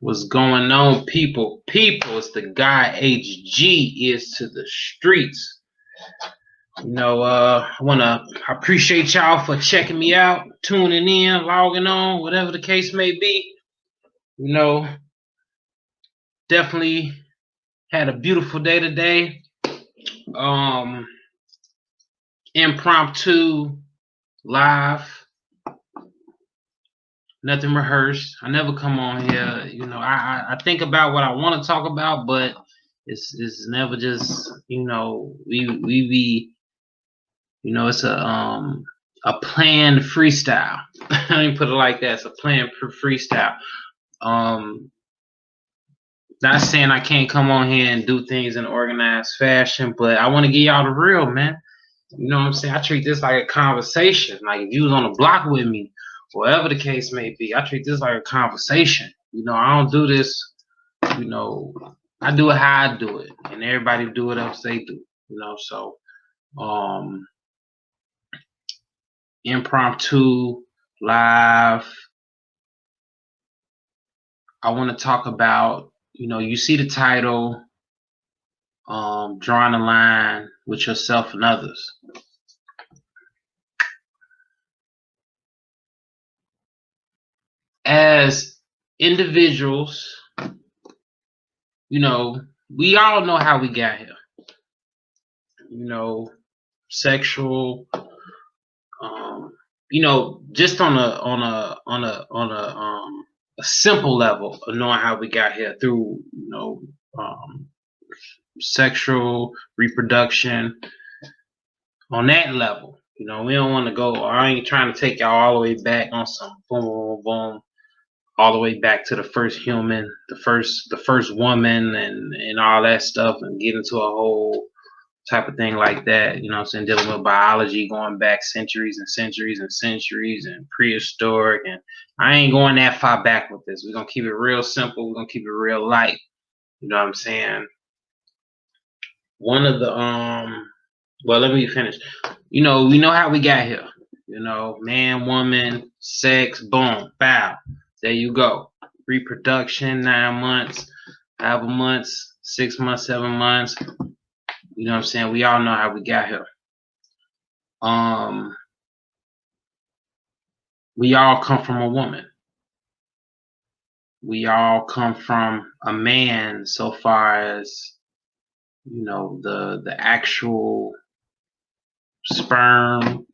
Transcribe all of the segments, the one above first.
What's going on, people? People, it's the guy HG is to the streets. I appreciate y'all for checking me out, tuning in, logging on, whatever the case may be. Definitely had a beautiful day today. Impromptu, live, nothing rehearsed. I never come on here. I think about what I want to talk about, but it's never just we be it's a planned freestyle. Let me put it like that. It's a planned freestyle. Not saying I can't come on here and do things in organized fashion, but I want to give y'all the real, man. You know what I'm saying? I treat this like a conversation. Like if you was on the block with me, whatever the case may be, I treat this like a conversation. I don't do this, I do it how I do it. And everybody do what else they do. So impromptu, live. I want to talk about, you see the title, drawing a line with yourself and others. As individuals, we all know how we got here. Sexual, just on a simple level of knowing how we got here through, sexual reproduction. On that level, we don't want to go. I ain't trying to take y'all all the way back on some boom, boom, boom, all the way back to the first human, the first woman, and all that stuff, and get into a whole type of thing like that. I'm saying, dealing with biology going back centuries and centuries and centuries and prehistoric, and I ain't going that far back with this. We're gonna keep it real simple. We're gonna keep it real light. You know what I'm saying? One of the well, let me finish. We know how we got here. Man, woman, sex, boom, bow. There you go. Reproduction, 9 months, 5 months, 6 months, 7 months. You know what I'm saying? We all know how we got here. We all come from a woman. We all come from a man so far as, the actual sperm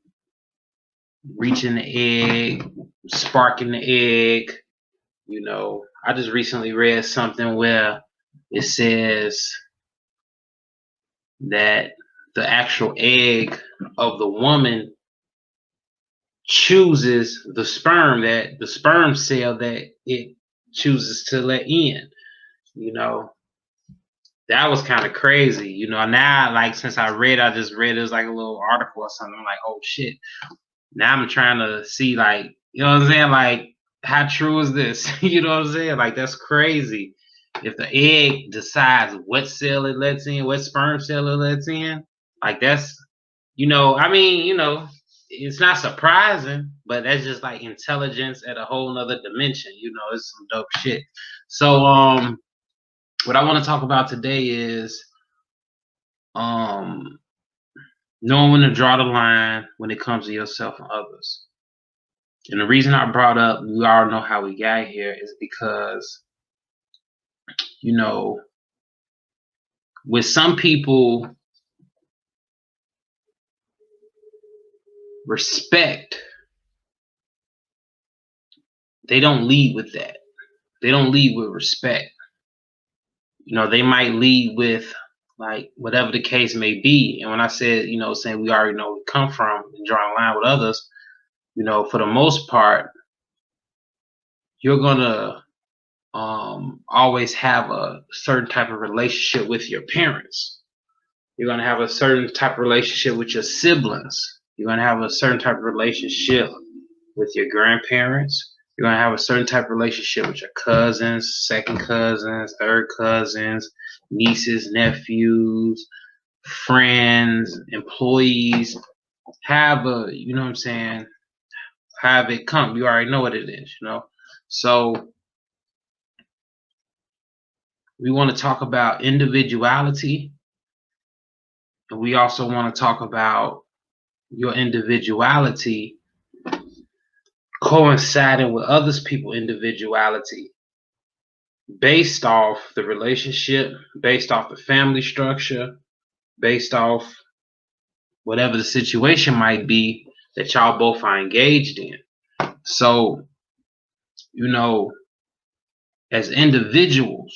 reaching the egg, sparking the egg. I just recently read something where it says that the actual egg of the woman chooses the sperm cell that it chooses to let in. That was kind of crazy. Now, like, since I just read it was like a little article or something. I'm like, oh shit. Now I'm trying to see, like, you know what I'm saying? Like, how true is this? You know what I'm saying? Like, that's crazy. If the egg decides what cell it lets in, what sperm cell it lets in, like, that's, it's not surprising, but that's just like intelligence at a whole nother dimension. It's some dope shit. So, what I want to talk about today is knowing when to draw the line when it comes to yourself and others. And the reason I brought up, we all know how we got here, is because, with some people, respect, they don't lead with that. They don't lead with respect. They might lead with, like, whatever the case may be. And when I said, saying we already know where we come from and drawing a line with others, for the most part, you're gonna always have a certain type of relationship with your parents. You're gonna have a certain type of relationship with your siblings. You're gonna have a certain type of relationship with your grandparents. You're gonna have a certain type of relationship with your cousins, second cousins, third cousins, nieces, nephews, friends, employees. Have a, have it come. You already know what it is, So We want to talk about individuality, and we also want to talk about your individuality coinciding with others people's individuality based off the relationship, based off the family structure, based off whatever the situation might be that y'all both are engaged in. So, you know, as individuals,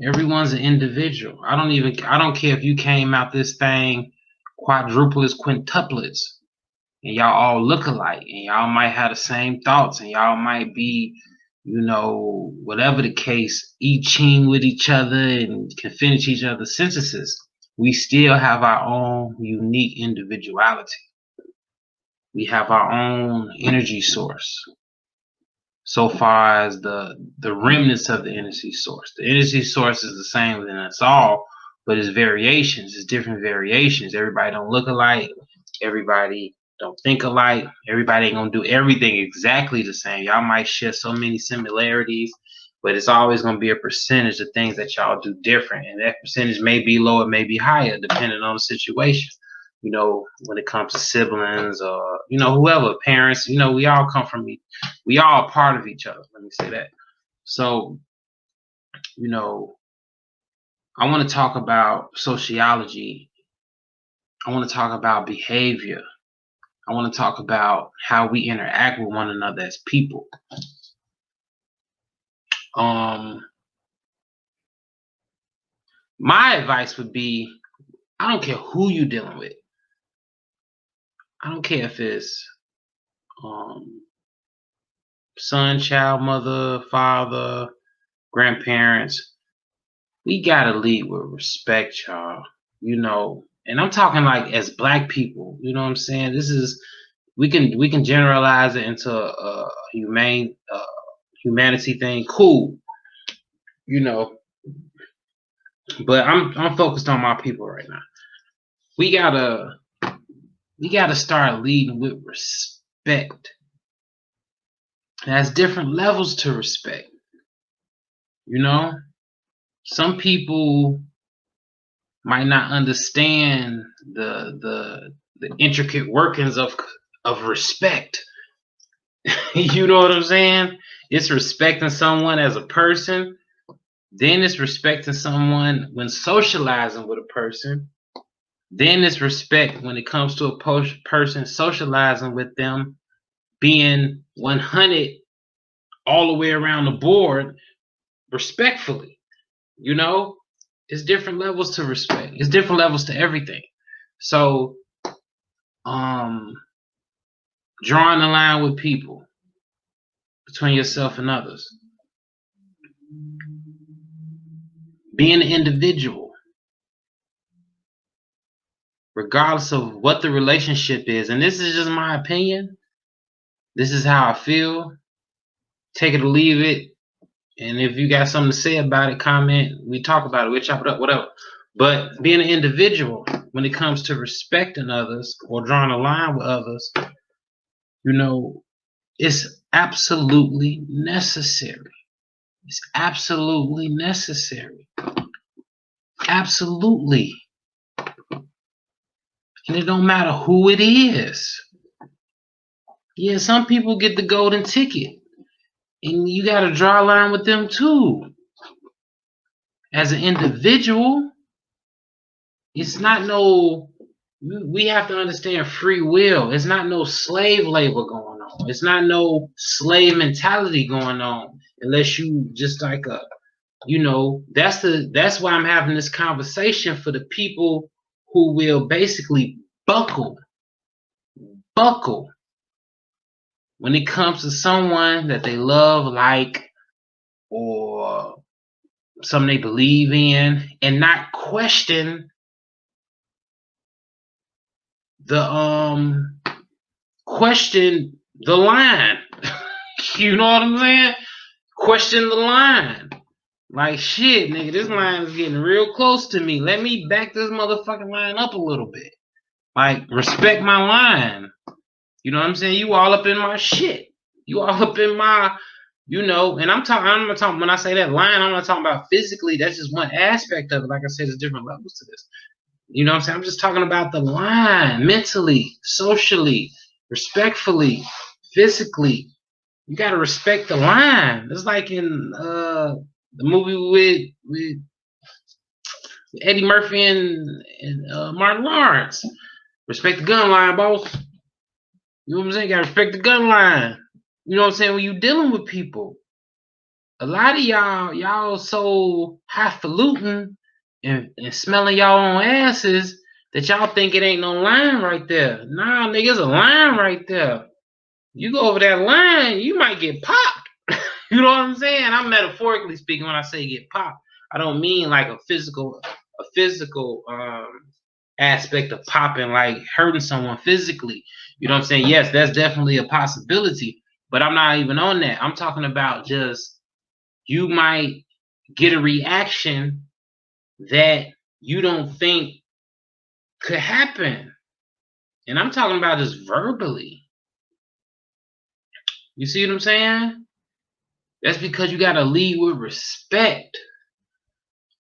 everyone's an individual. I don't care if you came out this thing quadruplets, quintuplets, and y'all all look alike, and y'all might have the same thoughts, and y'all might be, whatever the case, I Ching with each other and can finish each other's sentences. We still have our own unique individuality. We have our own energy source. So far as the remnants of the energy source. The energy source is the same within us all, but it's variations, it's different variations. Everybody don't look alike, everybody don't think alike, everybody ain't gonna do everything exactly the same. Y'all might share so many similarities, but it's always gonna be a percentage of things that y'all do different. And that percentage may be lower, may be higher, depending on the situation. When it comes to siblings or, whoever, parents, we all come from, we all are part of each other. Let me say that. So, I want to talk about sociology. I want to talk about behavior. I want to talk about how we interact with one another as people. My advice would be, I don't care who you're dealing with. I don't care if it's son, child, mother, father, grandparents. We gotta lead with respect, y'all. And I'm talking like as Black people. You know what I'm saying? We can generalize it into a humanity thing. Cool, But I'm focused on my people right now. We gotta start leading with respect. There's different levels to respect. Some people might not understand the intricate workings of respect. You know what I'm saying? It's respecting someone as a person. Then it's respecting someone when socializing with a person. Then it's respect when it comes to a person socializing with them, being 100 all the way around the board, respectfully. It's different levels to respect. It's different levels to everything. So, drawing the line with people between yourself and others. Being an individual, regardless of what the relationship is. And this is just my opinion. This is how I feel. Take it or leave it. And if you got something to say about it, comment. We talk about it. We chop it up, whatever. But being an individual, when it comes to respecting others or drawing a line with others, it's absolutely necessary. It's absolutely necessary. Absolutely. And it don't matter who it is. Yeah, some people get the golden ticket. And you got to draw a line with them too. As an individual, it's not we have to understand free will. It's not no slave labor going on. It's not no slave mentality going on unless you just like that's why I'm having this conversation for the people who will basically buckle when it comes to someone that they love, like, or something they believe in, and not question the line. You know what I'm saying? Question the line. Like, shit, nigga, this line is getting real close to me. Let me back this motherfucking line up a little bit. Like, respect my line. You know what I'm saying? You all up in my shit. You all up in my You know, and I'm not talking, when I say that line, I'm not talking about physically. That's just one aspect of it. Like I said, there's different levels to this. You know what I'm saying? I'm just talking about the line, mentally, socially, respectfully, physically. You gotta respect the line. It's like in the movie with Eddie Murphy and Martin Lawrence. Respect the gun line, boss. You know what I'm saying? You gotta respect the gun line. You know what I'm saying? When you dealing with people, a lot of y'all so highfalutin and smelling y'all own asses that y'all think it ain't no line right there. Nah, nigga, it's a line right there. You go over that line, you might get popped. You know what I'm saying? I'm metaphorically speaking when I say get popped. I don't mean like a physical aspect of popping, like hurting someone physically. You know what I'm saying? Yes, that's definitely a possibility, but I'm not even on that. I'm talking about just you might get a reaction that you don't think could happen. And I'm talking about just verbally. You see what I'm saying? That's because you got to lead with respect.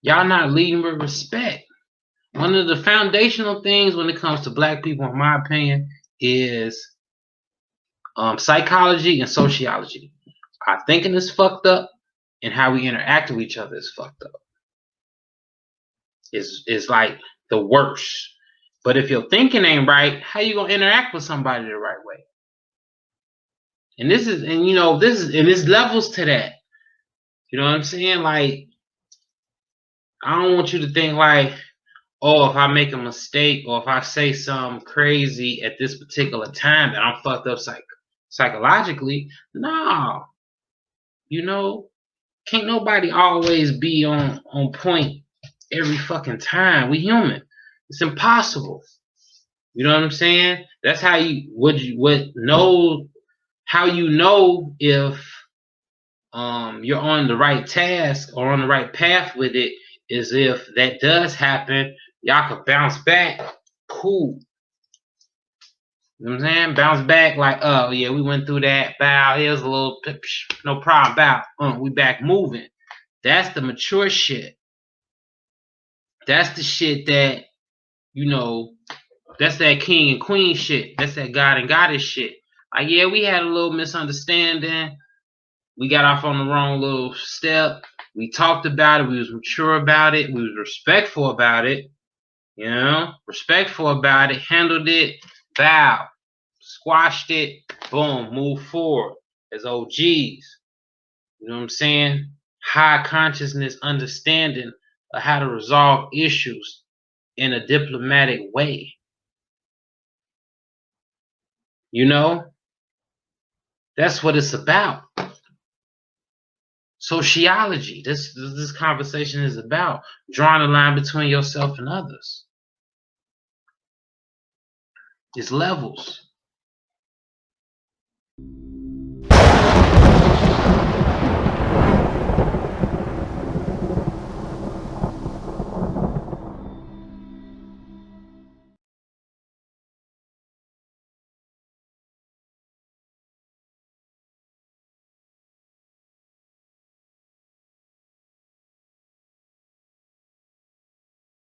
Y'all not leading with respect. One of the foundational things when it comes to black people, in my opinion, is psychology and sociology. Our thinking is fucked up, and how we interact with each other is fucked up. Is like the worst. But if your thinking ain't right, how you gonna interact with somebody the right way? And there's levels to that. You know what I'm saying? Like, I don't want you to think like, oh, if I make a mistake or if I say something crazy at this particular time that I'm fucked up psychologically. No. You know, can't nobody always be on point every fucking time. We human. It's impossible. You know what I'm saying? That's how how you know if you're on the right task or on the right path with it is if that does happen, y'all could bounce back. Cool. You know what I'm saying? Bounce back like, oh yeah, we went through that. Bow, here's a little, no problem. Bow, we back moving. That's the mature shit. That's the shit that, you know, that's that king and queen shit. That's that god and goddess shit. Like, yeah, we had a little misunderstanding. We got off on the wrong little step. We talked about it. We was mature about it. We was respectful about it. You know, respectful about it. Handled it. Bow. Squashed it. Boom. Move forward as OGs. You know what I'm saying? High consciousness understanding of how to resolve issues in a diplomatic way. You know, that's what it's about. Sociology. This conversation is about drawing a line between yourself and others. It's levels.